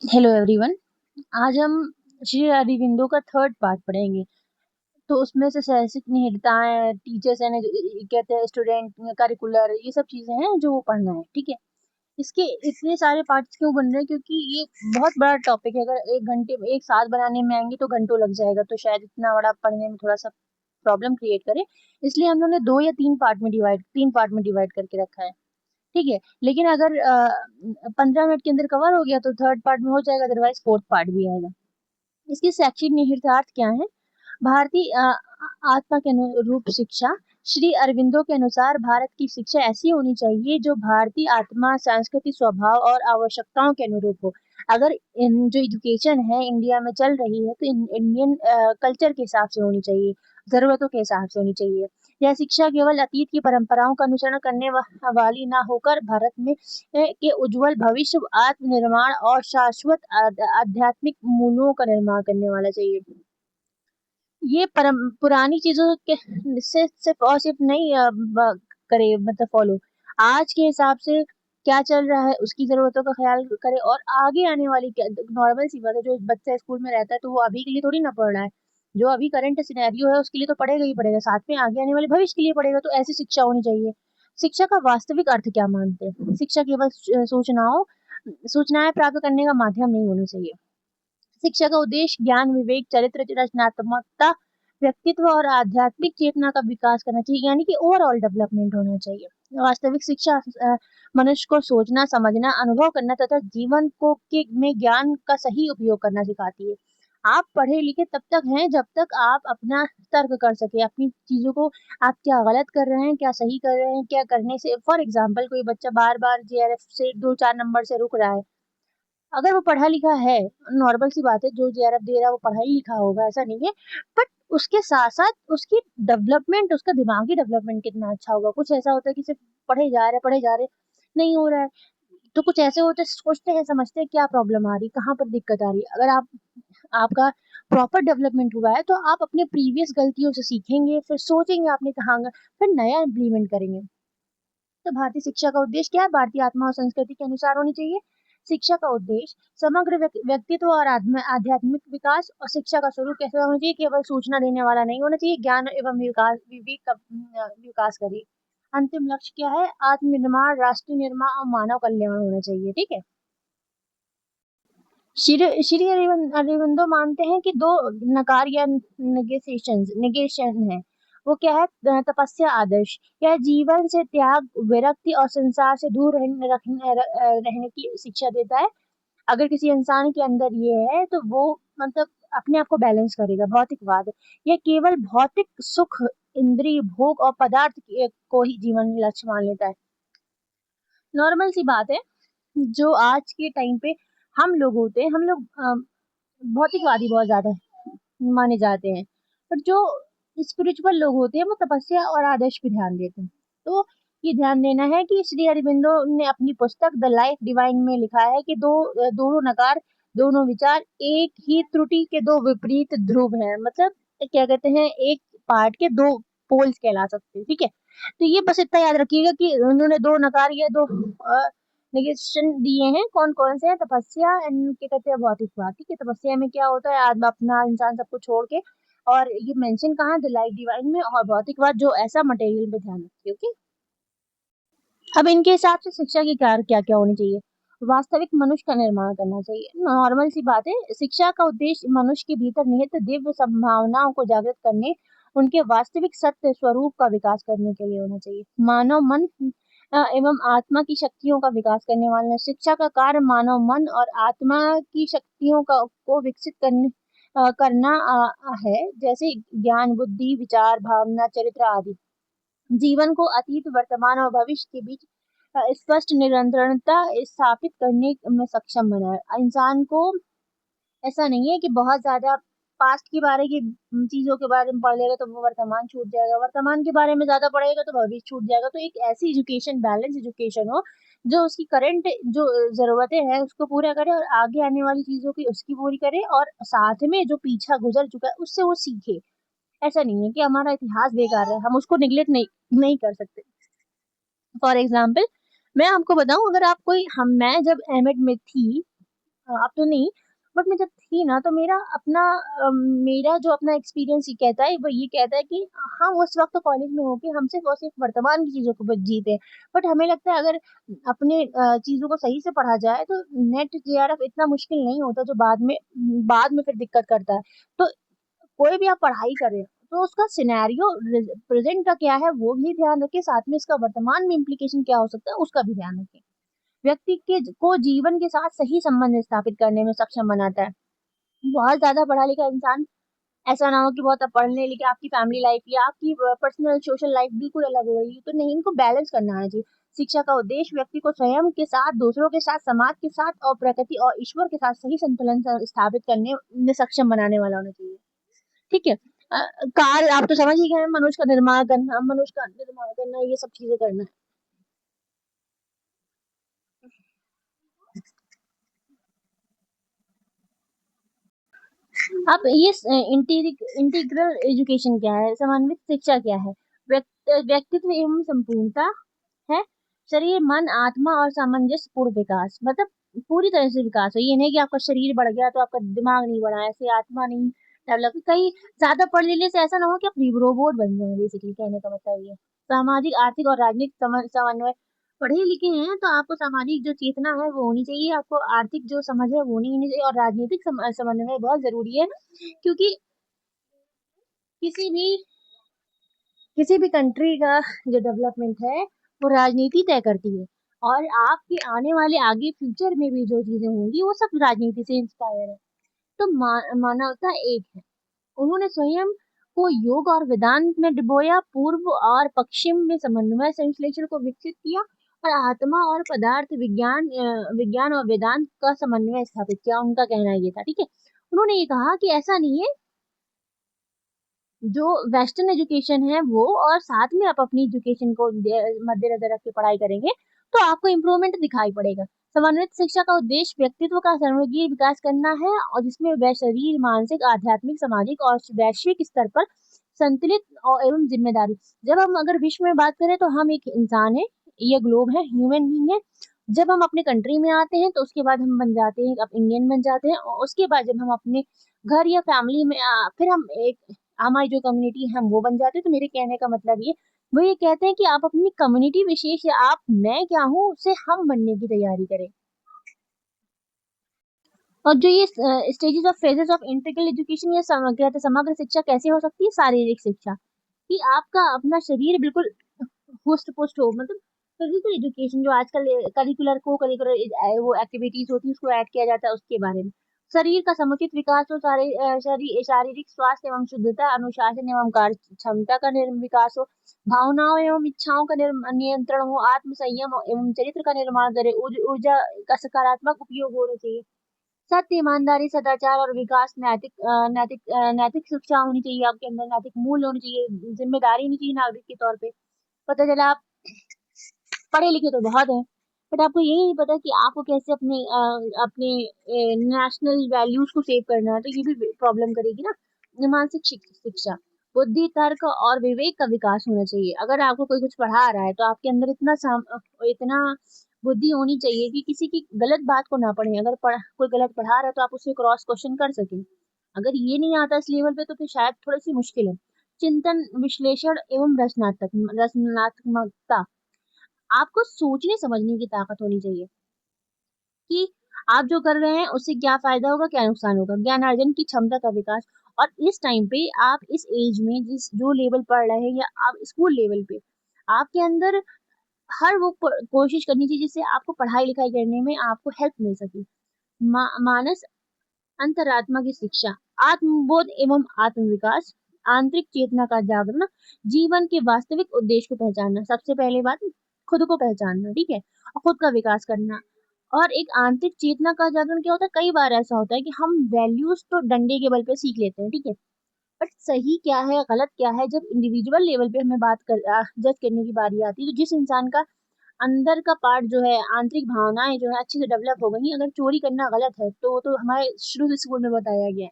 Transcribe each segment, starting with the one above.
Hello everyone. आज हम श्री अरबिंदो का थर्ड पार्ट पढ़ेंगे। तो उसमें से शैक्षिक निहिताएं, टीचर्स एंड कहते हैं स्टूडेंट, करिकुलर, ये सब चीजें हैं जो वो पढ़ना है। ठीक है। इसके इतने सारे पार्ट्स क्यों बन रहे हैं? क्योंकि ये बहुत बड़ा टॉपिक है। अगर एक घंटे में एक साथ बनाने में आएंगे तो घंटों लग जाएगा, तो शायद इतना बड़ा पढ़ने में थोड़ा सा प्रॉब्लम क्रिएट करे। इसलिए हम लोगों ने दो या तीन पार्ट में डिवाइड करके रखा है। ठीक है। लेकिन अगर 15 मिनट के अंदर कवर हो गया तो थर्ड पार्ट में हो जाएगा, अदरवाइज फोर्थ पार्ट भी आएगा। इसकी शैक्षिक निहितार्थ क्या है? भारतीय आत्मा के अनुरूप शिक्षा। श्री अरविंदो के अनुसार भारत की शिक्षा ऐसी होनी चाहिए जो भारतीय आत्मा, संस्कृति, स्वभाव और आवश्यकताओं के अनुरूप हो। अगर जो एजुकेशन है इंडिया में चल रही है तो इंडियन कल्चर के हिसाब से होनी चाहिए, जरूरतों के हिसाब से होनी चाहिए। यह शिक्षा केवल अतीत की परंपराओं का अनुसरण करने वाली ना होकर भारत में के उज्जवल भविष्य, आत्मनिर्माण और शाश्वत आध्यात्मिक मूल्यों का निर्माण करने वाला चाहिए। ये पुरानी चीजों के से सिर्फ और सिर्फ नहीं करे, मतलब फॉलो आज के हिसाब से क्या चल रहा है उसकी जरूरतों का ख्याल करे। और आगे आने वाली नॉर्मल सी बात है, जो बच्चा स्कूल में रहता है तो वो अभी के लिए थोड़ी ना पढ़ रहा है। जो अभी करंट सिनेरियो है उसके लिए तो पढ़ेगा ही पढ़ेगा, साथ में आगे आने वाले भविष्य के लिए पढ़ेगा। तो ऐसी शिक्षा होनी चाहिए। शिक्षा का वास्तविक अर्थ क्या मानते हैं? शिक्षा केवल सूचनाएं प्राप्त करने का माध्यम नहीं होना चाहिए। शिक्षा का उद्देश्य ज्ञान, विवेक, चरित्र, रचनात्मकता, व्यक्तित्व और आध्यात्मिक चेतना का विकास करना चाहिए, यानी कि ओवरऑल डेवलपमेंट होना चाहिए। वास्तविक शिक्षा मनुष्य को सोचना, समझना, अनुभव करना तथा जीवन को के में ज्ञान का सही उपयोग करना सिखाती है। आप पढ़े लिखे तब तक हैं जब तक आप अपना तर्क कर सके, अपनी चीजों को आप क्या गलत कर रहे हैं, क्या सही कर रहे हैं, क्या करने से। फॉर एग्जाम्पल, कोई बच्चा बार बार जेआरएफ से 2-4 नंबर से रुक रहा है, अगर वो पढ़ा लिखा है, नॉर्मल सी बात है, जो जेआरएफ दे रहा है वो पढ़ा ही लिखा होगा, ऐसा नहीं है। बट उसके साथ साथ उसकी डेवलपमेंट, उसका दिमागी डेवलपमेंट कितना अच्छा होगा। कुछ ऐसा होता है कि सिर्फ पढ़े जा रहे, नहीं हो रहा है। तो कुछ ऐसे होते हैं, सोचते हैं, समझते हैं क्या प्रॉब्लम आ रही, कहाँ पर दिक्कत आ रही है। अगर आपका प्रॉपर डेवलपमेंट हुआ है तो आप अपने प्रीवियस गलतियों से सीखेंगे, फिर सोचेंगे आपने कहाँ, फिर नया इम्प्लीमेंट करेंगे। तो भारतीय शिक्षा का उद्देश्य क्या है? भारतीय आत्मा और संस्कृति के अनुसार होनी चाहिए। शिक्षा का उद्देश्य समग्र व्यक्तित्व और आध्यात्मिक विकास। और शिक्षा का स्वरूप कैसा होना चाहिए? केवल सूचना देने वाला नहीं होना चाहिए, ज्ञान एवं विवेक का विकास करे। अंतिम लक्ष्य क्या है? आत्मनिर्माण, राष्ट्र निर्माण और मानव कल्याण होना चाहिए। ठीक है। श्री अरविंदो मानते हैं कि दो नकार या नेगेशन है। वो क्या है? तपस्या, आदर्श। यह जीवन से त्याग, विरक्ति और संसार से दूर रहने की शिक्षा देता है। अगर किसी इंसान के अंदर ये है तो वो मतलब अपने आप को बैलेंस करेगा। भौतिकवाद, यह केवल भौतिक सुख, इंद्रिय भोग और पदार्थ को ही जीवन लक्ष्य मान लेता है। नॉर्मल सी बात है, जो आज के टाइम पे हम लोग होते हैं, हम लोग भौतिकवादी बहुत ज्यादा माने जाते हैं। पर जो स्पिरिचुअल लोग होते हैं वो तपस्या और आदर्श पे ध्यान देते हैं। तो ये ध्यान देना है कि श्री अरबिंदो ने अपनी पुस्तक द लाइफ डिवाइन में लिखा है कि दोनों नकार, दोनों विचार एक ही त्रुटि के दो विपरीत ध्रुव हैं। मतलब क्या कहते हैं, एक पार्ट के दो पोल्स कहला सकते हैं। ठीक है। तो ये बस इतना याद रखिएगा कि उन्होंने दो नकार या दो नेगेशन दिए हैं। कौन कौन से हैं? तपस्या एंड क्या कहते हैं, भौतिकवाद। ठीक है। तपस्या में क्या होता है? आत्मा अपना इंसान सबको छोड़ के, और ये मेंशन कहाँ? द लाइफ डिवाइन में। और भौतिकवाद जो ऐसा मटेरियल पे ध्यान रखती है। ओके। अब इनके हिसाब से शिक्षा की क्या क्या होनी चाहिए? वास्तविक मनुष्य का निर्माण करना चाहिए। नॉर्मल सी बात है, शिक्षा का उद्देश्य मनुष्य के भीतर निहित दिव्य संभावनाओं को जागृत करने, उनके वास्तविक सत्य स्वरूप का विकास करने के लिए होना चाहिए। मानव मन एवं आत्मा की शक्तियों का विकास करने वाला शिक्षा का कार्य मानव मन और आत्मा की शक्तियों को विकसित करना है, जैसे ज्ञान, बुद्धि, विचार, भावना, चरित्र आदि। जीवन को अतीत, वर्तमान और भविष्य के बीच स्पष्ट निरंतरता स्थापित करने में सक्षम बनाए। इंसान को ऐसा नहीं है कि बहुत ज्यादा पास्ट के बारे की चीजों के बारे में पढ़ लेगा तो वो वर्तमान छूट जाएगा, वर्तमान के बारे में ज्यादा पढ़ेगा तो भविष्य छूट जाएगा। तो एक ऐसी एजुकेशन, बैलेंस एजुकेशन हो जो उसकी करंट जो जरूरतें हैं उसको पूरा करे, और आगे आने वाली चीजों की उसकी पूरी करे, और साथ में जो पीछा गुजर चुका है उससे वो सीखे। ऐसा नहीं है कि हमारा इतिहास बेकार है, हम उसको निगलेक्ट नहीं कर सकते। फॉर एग्जाम्पल, मैं आपको बताऊं, अगर आप कोई हम मैं जब एमएड में थी अब तो नहीं, बट मैं जब थी ना तो मेरा जो अपना एक्सपीरियंस ये कहता है, वो ये कहता है कि हम उस वक्त तो कॉलेज में होके हम सिर्फ और सिर्फ वर्तमान की चीजों को बस जीते हैं। बट हमें लगता है अगर अपने चीजों को सही से पढ़ा जाए तो नेट जेआरएफ इतना मुश्किल नहीं होता जो बाद में फिर दिक्कत करता है। तो कोई भी आप पढ़ाई करें तो उसका सिनेरियो प्रेजेंट का क्या है वो भी ध्यान रखें, साथ में इसका वर्तमान में इम्प्लीकेशन क्या हो सकता है उसका भी ध्यान रखें। व्यक्ति के को जीवन के साथ सही संबंध स्थापित करने में सक्षम बनाता है। बहुत ज्यादा पढ़ा लिखा इंसान, ऐसा ना हो कि बहुत आप पढ़ लें लेकिन आपकी फैमिली लाइफ या आपकी पर्सनल सोशल लाइफ बिल्कुल अलग हो गई, तो नहीं, इनको बैलेंस करना आना चाहिए। शिक्षा का उद्देश्य व्यक्ति को स्वयं के साथ, दूसरों के साथ, समाज के साथ और प्रकृति और ईश्वर के साथ सही संतुलन स्थापित करने में सक्षम बनाने वाला होना चाहिए। ठीक है। कार आप तो समझ ही गए, मनुष्य का निर्माण करना ये सब चीजें करना है। अब ये इंटीग्रल एजुकेशन क्या है, समन्वित शिक्षा क्या है? व्यक्तित्व एवं संपूर्णता है। शरीर, मन, आत्मा और सामंजस्य पूर्ण विकास, मतलब पूरी तरह से विकास हो। ये नहीं कि आपका शरीर बढ़ गया तो आपका दिमाग नहीं बढ़ा, ऐसे आत्मा नहीं डेवलप। कहीं ज्यादा पढ़ लेने से ऐसा ना हो कि आप रोबोट बन जाए, बेसिकली कहने का मतलब ये। सामाजिक, आर्थिक और राजनीतिक समन्वय। पढ़े लिखे हैं तो आपको सामाजिक जो चेतना है वो होनी चाहिए, आपको आर्थिक जो समझ है वो नहीं होनी चाहिए, और राजनीतिक समन्वय बहुत जरूरी है। क्योंकि किसी भी किसी भी कंट्री का जो डेवलपमेंट है वो राजनीति तय करती है। और आपके आने वाले आगे फ्यूचर में भी जो चीजें होंगी वो सब राजनीति से इंस्पायर है। तो मानवता एक है। उन्होंने स्वयं को योग और वेदांत में डुबोया, पूर्व और पश्चिम में समन्वय संश्लेषण को विकसित किया, और आत्मा और पदार्थ विज्ञान और वेदांत का समन्वय स्थापित किया। उनका कहना ये था, ठीक है। उन्होंने ये कहा कि ऐसा नहीं है जो वेस्टर्न एजुकेशन है वो, और साथ में आप अपनी एजुकेशन को मद्देनजर रख के पढ़ाई करेंगे तो आपको इम्प्रूवमेंट दिखाई पड़ेगा। समन्वित शिक्षा का उद्देश्य व्यक्तित्व का सर्वांगीण विकास करना है, और जिसमें वह शरीर, मानसिक, आध्यात्मिक, सामाजिक और वैश्विक स्तर पर संतुलित और एवं जिम्मेदारी। जब हम अगर विश्व में बात करें तो हम एक इंसान है, ये ग्लोब है, ह्यूमन बीइंग है। जब हम अपने कंट्री में आते हैं तो उसके बाद हम बन जाते हैं, अब इंडियन बन जाते हैं, और उसके बाद जब हम अपने घर या फैमिली में फिर हम एक हमारी जो कम्युनिटी है हम वो बन जाते हैं। तो मेरे कहने का मतलब ये, वो ये कहते हैं कि आप अपनी कम्युनिटी विशेष या आप मैं क्या हूँ उससे हम बनने की तैयारी करें। और जो ये stages of phases of integral education या कहते हैं समग्र शिक्षा कैसे हो सकती है? शारीरिक शिक्षा, कि आपका अपना शरीर बिल्कुल हुस्ट पुस्ट हो, मतलब फिजिकल एजुकेशन जो आजकल करिकुलर को करिकुलर वो एक्टिविटीज होती है उसको ऐड किया जाता है उसके बारे में। शरीर का समुचित विकास हो, शारीरिक स्वास्थ्य एवं शुद्धता, अनुशासन एवं कार्य क्षमता का विकास हो, भावनाओं एवं इच्छाओं का नियंत्रण हो, आत्म संयम एवं चरित्र का निर्माण करे, ऊर्जा का सकारात्मक उपयोग होना चाहिए, सत्य, ईमानदारी, सदाचार और विकास, नैतिक शिक्षा होनी चाहिए आपके अंदर, नैतिक मूल्य होनी चाहिए, जिम्मेदारी होनी चाहिए नागरिक के तौर पे। पता चला आप पढ़े लिखे तो बहुत हैं, बट आपको यही नहीं पता कि आपको कैसे अपने नेशनल वैल्यूज को सेव करना है, तो ये भी प्रॉब्लम करेगी ना। मानसिक शिक्षा, बुद्धि, तर्क और विवेक का विकास होना चाहिए। अगर आपको कोई कुछ पढ़ा रहा है तो आपके अंदर इतना बुद्धि होनी चाहिए कि किसी की गलत बात को ना पढ़े। अगर कोई गलत पढ़ा रहा है तो आप उससे क्रॉस क्वेश्चन कर सकें। अगर ये नहीं आता इस लेवल पे तो फिर शायद थोड़ी सी मुश्किल है। चिंतन, विश्लेषण एवं रचनात्मकता, आपको सोचने समझने की ताकत होनी चाहिए कि आप जो कर रहे हैं उससे क्या फायदा होगा, क्या नुकसान होगा। ज्ञान अर्जन की क्षमता का विकास, और इस टाइम पे आप इस एज में जिस जो लेवल पढ़ रहे हैं या आप स्कूल लेवल पे, आपके अंदर हर वो कोशिश करनी चाहिए जिससे आपको पढ़ाई लिखाई करने में आपको हेल्प मिल सके। मानस अंतरात्मा की शिक्षा, आत्मबोध एवं आत्मविकास, आंतरिक चेतना का जागरण, जीवन के वास्तविक उद्देश्य को पहचानना। सबसे पहले बात खुद को पहचानना, ठीक है, और खुद का विकास करना। और एक आंतरिक चेतना का जागरण क्या होता है, कई बार ऐसा होता है कि हम वैल्यूज तो डंडे के बल पे सीख लेते हैं, ठीक है, बट सही क्या है गलत क्या है जब इंडिविजुअल लेवल पे हमें जज करने की बारी आती है, तो जिस इंसान का अंदर का पार्ट जो है, आंतरिक भावनाएं जो है अच्छे से डेवलप हो गई, अगर चोरी करना गलत है तो वो तो हमारे शुरू से स्कूल में बताया गया है।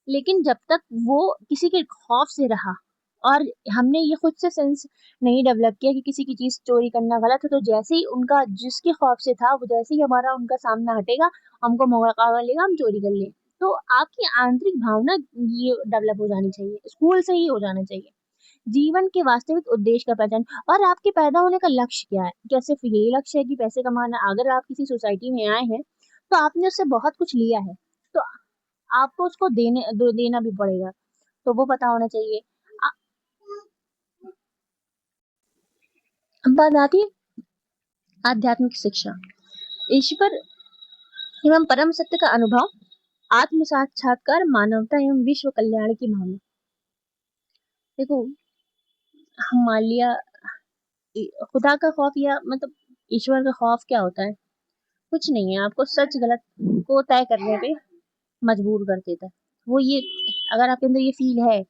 लेकिन जब तक वो किसी के खौफ से रहा और हमने ये खुद से सेंस नहीं डेवलप किया कि किसी की चीज़ चोरी करना गलत है, तो जैसे ही उनका जिसके खौफ से था, वो जैसे ही हमारा उनका सामना हटेगा, हमको मौका मिलेगा, हम चोरी कर लें। तो आपकी आंतरिक भावना ये डेवलप हो जानी चाहिए, स्कूल से ही हो जाना चाहिए। जीवन के वास्तविक उद्देश्य का पहचान और आपके पैदा होने का लक्ष्य क्या है? क्या सिर्फ़ यही लक्ष्य है कि पैसे कमाना? अगर आप किसी सोसाइटी में आए हैं, तो आपने उससे बहुत कुछ लिया है, तो आपको उसको देना भी पड़ेगा, तो वो पता होना चाहिए। अ, अब बात आती है आध्यात्मिक शिक्षा, ईश्वर एवं परम सत्य का अनुभव, आत्म साक्षात्कार, मानवता एवं विश्व कल्याण की भावना। देखो, हम मान लिया खुदा का खौफ या मतलब ईश्वर का खौफ क्या होता है? कुछ नहीं है, आपको सच गलत को तय करने पे मजबूर कर देता है। वो ये अगर आपके अंदर ये फ़ील है,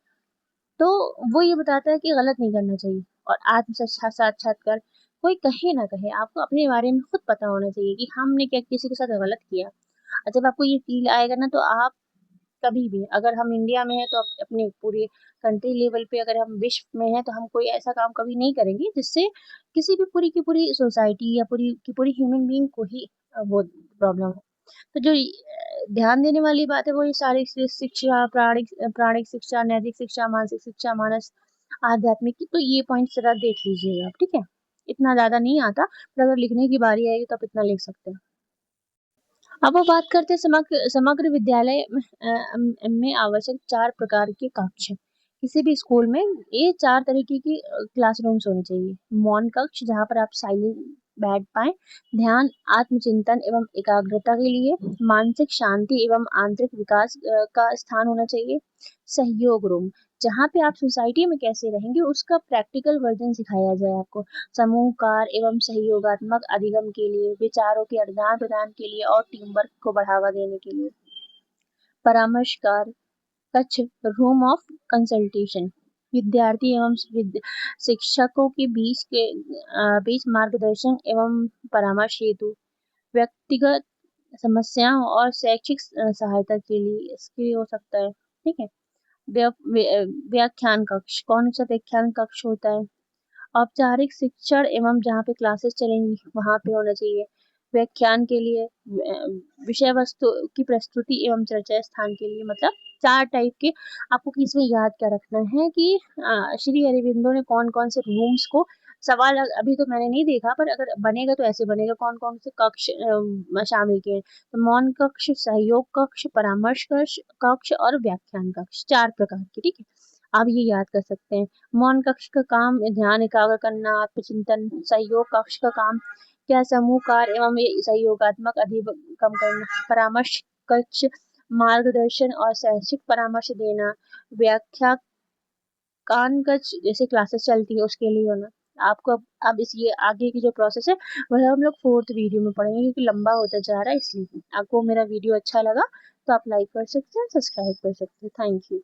तो वो ये बताता है कि गलत नहीं करना चाहिए और साक्षात्कार कोई कहे ना कहे, आपको अपने बारे में खुद पता होना चाहिए कि हमने क्या किसी के साथ गलत किया। जब आपको ये फ़ील आएगा ना, तो आप कभी भी अगर हम इंडिया में हैं, तो अपने पूरे कंट्री लेवल पे अगर हम विश्व में हैं, तो हम कोई ऐसा काम कभी नहीं करेंगे, जिससे किसी भी पूरी की पूरी सोसाइटी या पूरी की पूरी ह्यूमन बीइंग को ही वो प्रॉब्लम हो। तो जो ध्यान देने वाली बात है वो ये शारीरिक शिक्षा, प्राणिक शिक्षा, नैतिक शिक्षा, मानसिक शिक्षा, मानस आध्यात्मिक की, तो ये पॉइंट ज़रा देख लीजिएगा आप, ठीक है? इतना ज़्यादा नहीं आता, पर अगर लिखने की बारी आएगी तो आप इतना लिख सकते हैं। अब वो बात करते हैं समग्र विद्यालय में आवश्यक 4 प्रकार के कक्ष। किसी भी स्कूल में ये 4 तरीके की क्लासरूम्स होनी चाहिए। मौन कक्ष जहाँ पर आप साइलेंट बैठ पाएँ, ध्यान, आत्मचिंतन एवं एकाग्रता के लिए, मानसिक शांति एवं आंतरिक विकास का स्थान होना चाहिए। सहयोग रूम, जहाँ पे आप सोसाइटी में कैसे रहेंगे उसका प्रैक्टिकल वर्ज़न सिखाया जाए आपको। समूह कार्य एवं सहयोगात्मक अधिगम के लिए, विचारों के आदान-प्रदान के लिए और टीम वर्क को बढ़ावा देने के लिए। परामर्शकार कक्ष, रूम ऑफ कंसल्टेशन, विद्यार्थी एवं शिक्षकों के बीच मार्गदर्शन एवं परामर्श हेतु, व्यक्तिगत समस्याओं और शैक्षिक सहायता के लिए इसके लिए हो सकता है, ठीक है? व्याख्यान कक्ष, कौन सा व्याख्यान कक्ष होता है? औपचारिक शिक्षण एवं जहाँ पे क्लासेस चलेंगी वहाँ पे होना चाहिए। व्याख्यान के लिए विषय वस्तु की प्रस्तुति एवं चर्चा स्थान के लिए, मतलब 4 टाइप के आपको इसमें याद क्या रखना है कि श्री अरबिंदो ने कौन-कौन से रूम्स को सवाल अभी तो मैंने नहीं देखा, पर अगर बनेगा तो ऐसे बनेगा कौन-कौन से कक्ष शामिल किए हैं। तो मौन कक्ष, सहयोग कक्ष, परामर्श कक्ष और व्याख्यान कक्ष, 4 प्रकार के, ठीक है? आप ये याद कर सकते हैं। मौन कक्ष का काम ध्यान एकाग्र करना, आत्मचिंतन, सहयोग कक्ष का काम क्या समूह कार्य एवं ये सहयोगात्मक अधिगम करना, परामर्श कक्ष मार्गदर्शन और शैक्षिक परामर्श देना, व्याख्यान कक्ष जैसे क्लासेस चलती है उसके लिए होना। आपको अब इस ये आगे की जो प्रोसेस है वह हम लोग 4th वीडियो में पढ़ेंगे क्योंकि लंबा होता जा रहा है इसलिए। आपको मेरा वीडियो अच्छा लगा तो आप लाइक कर सकते हैं, सब्सक्राइब कर सकते हैं। Thank you.